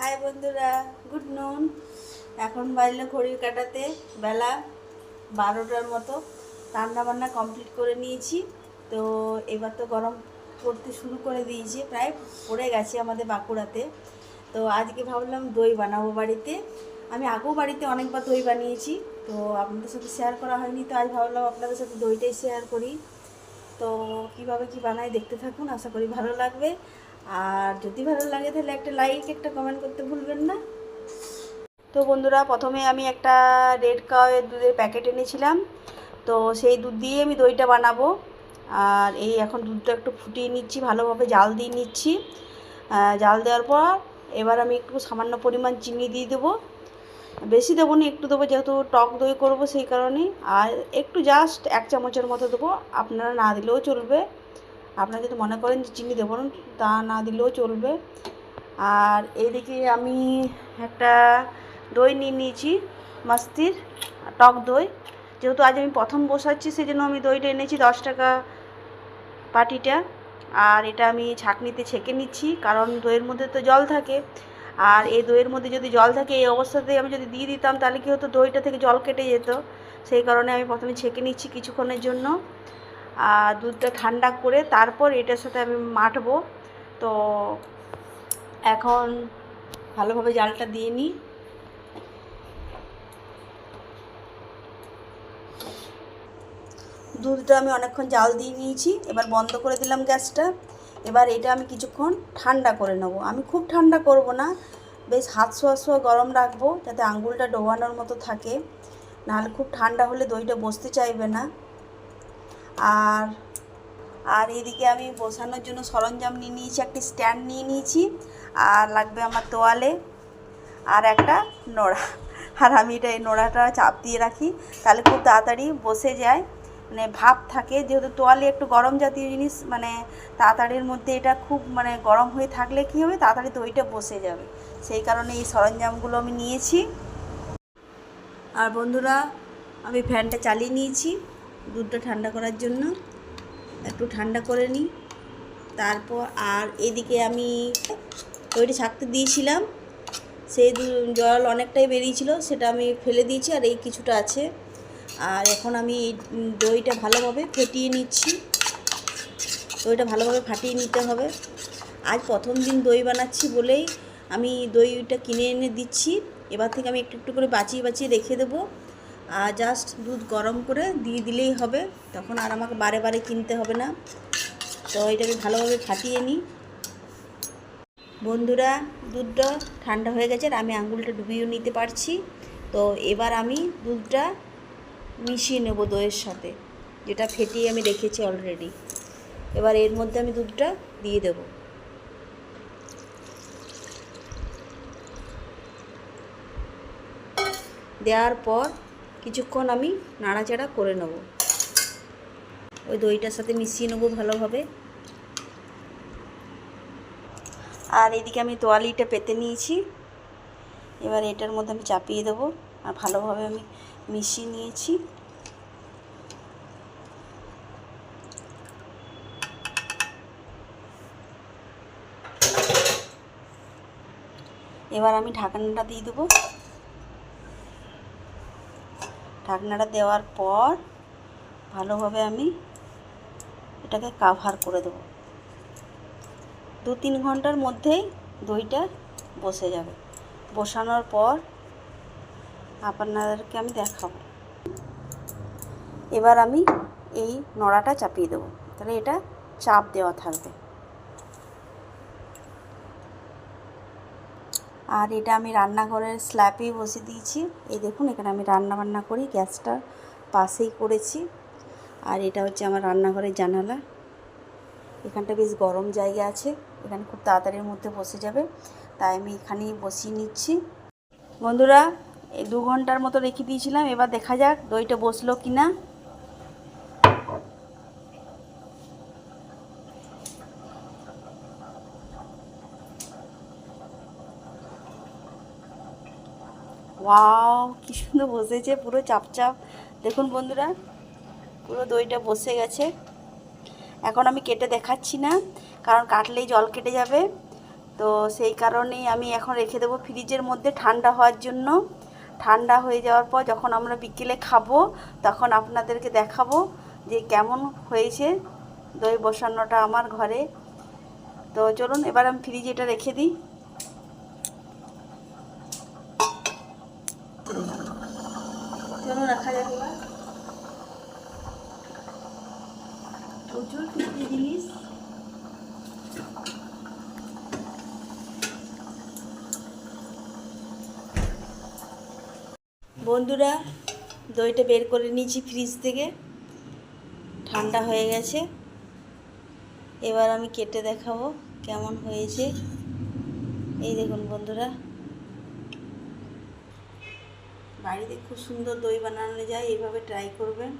High বন্ধুরা, good নুন। এখন বাজলো ঘড়ির কাঁটাতে বেলা 12টার মতো। রান্নাবান্না কমপ্লিট করে নিয়েছি। তো এবার তো গরম পড়তে শুরু করে দিয়েছি, প্রায় পড়ে গেছে আমাদের বাঁকুড়াতে। তো আজকে ভাবলাম দই বানাবো বাড়িতে। আমি আগেও বাড়িতে অনেকবার দই বানিয়েছি, তো আপনাদের সাথে শেয়ার করা হয়নি, তো আজ ভাবলাম আপনাদের সাথে দইটাই শেয়ার করি। তো কীভাবে কী বানাই দেখতে থাকুন, আশা করি ভালো লাগবে। আর যদি ভালো লাগে তাহলে একটা লাইক, একটা কমেন্ট করতে ভুলবেন না। তো বন্ধুরা, প্রথমে আমি একটা রেড কাউয়ের দুধের প্যাকেট এনেছিলাম। তো সেই দুধ দিয়ে আমি দইটা বানাবো। আর এই এখন দুধটা একটু ফুটিয়ে নিচ্ছি, ভালোভাবে জাল দিয়ে নিচ্ছি। জাল দেওয়ার পর এবার আমি একটু সামান্য পরিমাণ চিনি দিয়ে দেবো। বেশি দেবো না, একটু দেবো, যেহেতু টক দই করবো সেই কারণেই। আর একটু জাস্ট 1 চামচের মতো দেবো, আপনারা না দিলেও চলবে। আপনারা যদি মনে করেন যে চিনি দেবো না, তা না দিলেও চলবে। আর এইদিকে আমি একটা দই নিয়ে নিয়েছি, মাস্তির টক দই। যেহেতু আজ আমি প্রথম বসাচ্ছি, সেই জন্য আমি দইটা এনেছি 10 টাকা পাটিটা। আর এটা আমি ছাঁকনিতে ছেঁকে নিচ্ছি, কারণ দইয়ের মধ্যে তো জল থাকে। আর এই দইয়ের মধ্যে যদি জল থাকে, এই অবস্থাতে আমি যদি দিয়ে দিতাম তাহলে কী হতো, দইটা থেকে জল কেটে যেত। সেই কারণে আমি প্রথমে ছেঁকে নিচ্ছি কিছুক্ষণের জন্য। আর দুধটা ঠান্ডা করে তারপর এটার সাথে আমি মাখবো। তো এখন ভালোভাবে জালটা দিয়ে নিই। দুধটা আমি অনেকক্ষণ জাল দিয়ে নিয়েছি, এবার বন্ধ করে দিলাম গ্যাসটা। এবার এটা আমি কিছুক্ষণ ঠান্ডা করে নেব। আমি খুব ঠান্ডা করব না, বেশ হাত ছোঁয়া ছোঁয়া গরম রাখবো, যাতে আঙুলটা ডোবানোর মতো থাকে। নাহলে খুব ঠান্ডা হলে দইটা বসতে চাইবে না। আর আর এদিকে আমি বসানোর জন্য সরঞ্জাম নিয়ে নিয়েছি, একটি স্ট্যান্ড নিয়ে নিয়েছি। আর লাগবে আমার তোয়ালে আর একটা নোড়া। আর আমি এটা এই নোড়াটা চাপ দিয়ে রাখি, তাহলে খুব তাড়াতাড়ি বসে যায়। মানে ভাপ থাকে, যেহেতু তোয়ালে একটু গরম জাতীয় জিনিস, মানে তাড়াতাড়ির মধ্যে এটা খুব মানে গরম হয়ে থাকলে কী হবে, তাড়াতাড়ি দইটা বসে যাবে। সেই কারণে এই সরঞ্জামগুলো আমি নিয়েছি। আর বন্ধুরা, আমি ফ্যানটা চালিয়ে নিয়েছি দুধটা ঠান্ডা করার জন্য। একটু ঠান্ডা করে নিই। তারপর আর এদিকে আমি দইটা ছাঁকতে দিয়েছিলাম, সেই জল অনেকটাই বেরিয়েছিল, সেটা আমি ফেলে দিয়েছি, আর এই কিছুটা আছে। আর এখন আমি এই দইটা ভালোভাবে ফেটিয়ে নিচ্ছি। দইটা ভালোভাবে ফাটিয়ে নিতে হবে। আজ প্রথম দিন দই বানাচ্ছি বলেই আমি দইটা কিনে এনে দিচ্ছি। এবার থেকে আমি একটু একটু করে বাঁচিয়ে বাঁচিয়ে রেখে দেবো। আর জাস্ট দুধ গরম করে দিয়ে দিলেই হবে, তখন আর আমাকে বারে বারে কিনতে হবে না। তো এটাকে ভালোভাবে ফাটিয়ে নিই। বন্ধুরা, দুধটা ঠান্ডা হয়ে গেছে আর আমি আঙুলটা ডুবিয়েও নিতে পারছি। তো এবার আমি দুধটা মিশিয়ে নেব দইয়ের সাথে, যেটা ফেটিয়ে আমি রেখেছি অলরেডি। এবার এর মধ্যে আমি দুধটা দিয়ে দেব। দেওয়ার পর কিছুক্ষণ আমি নাড়াচাড়া করে নেব, ওই দইটার সাথে মিশিয়ে নেব ভালোভাবে। আর এদিকে আমি তোয়ালিটা পেতে নিয়েছি, এবার এটার মধ্যে আমি চাপিয়ে দেবো। আর ভালোভাবে আমি মিশিয়ে নিয়েছি। এবার আমি ঢাকনাটা দিয়ে দেবো। ঢাকনাটা দেওয়ার পর ভালোভাবে আমি এটাকে কাভার করে দেবো। 2-3 ঘন্টার মধ্যেই দইটা বসে যাবে। বসানোর পর আপনাদেরকে আমি দেখাবো। এবার আমি এই নোড়াটা চাপিয়ে দেবো, তাহলে এটা চাপ দেওয়া থাকবে। আর এটা আমি রান্নাঘরের স্ল্যাবেই বসে দিয়েছি। এই দেখুন, এখানে আমি রান্না বান্না করি, গ্যাসটার পাশেই করেছি। আর এটা হচ্ছে আমার রান্নাঘরের জানালা। এখানটা বেশ গরম জায়গা আছে, এখানে খুব তাড়াতাড়ির মধ্যে বসে যাবে, তাই আমি এখানেই বসিয়ে নিচ্ছি। বন্ধুরা, এই 2 ঘন্টার মতো রেখে দিয়েছিলাম, এবার দেখা যাক দইটা বসলো কি না। ওয়াও, কি সুন্দর বসেছে, পুরো চাপচাপ। দেখুন বন্ধুরা, পুরো দইটা বসে গেছে। এখন আমি কেটে দেখাচ্ছি না, কারণ কাটলেই জল কেটে যাবে। তো সেই কারণেই আমি এখন রেখে দেবো ফ্রিজের মধ্যে ঠান্ডা হওয়ার জন্য। ঠান্ডা হয়ে যাওয়ার পর যখন আমরা বিকেলে খাবো তখন আপনাদেরকে দেখাবো যে কেমন হয়েছে দই বসানোটা আমার ঘরে। তো চলুন এবার আমি ফ্রিজে এটা রেখে দিই। চলুন রাখা যাবে। প্রচুর ফ্রিজে জিনিস। বন্ধুরা, দইটা বের করে নিয়েছি ফ্রিজ থেকে, ঠান্ডা হয়ে গেছে। এবার আমি কেটে দেখাবো কেমন হয়েছে। এই দেখুন বন্ধুরা, বাড়িতে খুব সুন্দর দই বানানো যায়, এইভাবে ট্রাই করবেন।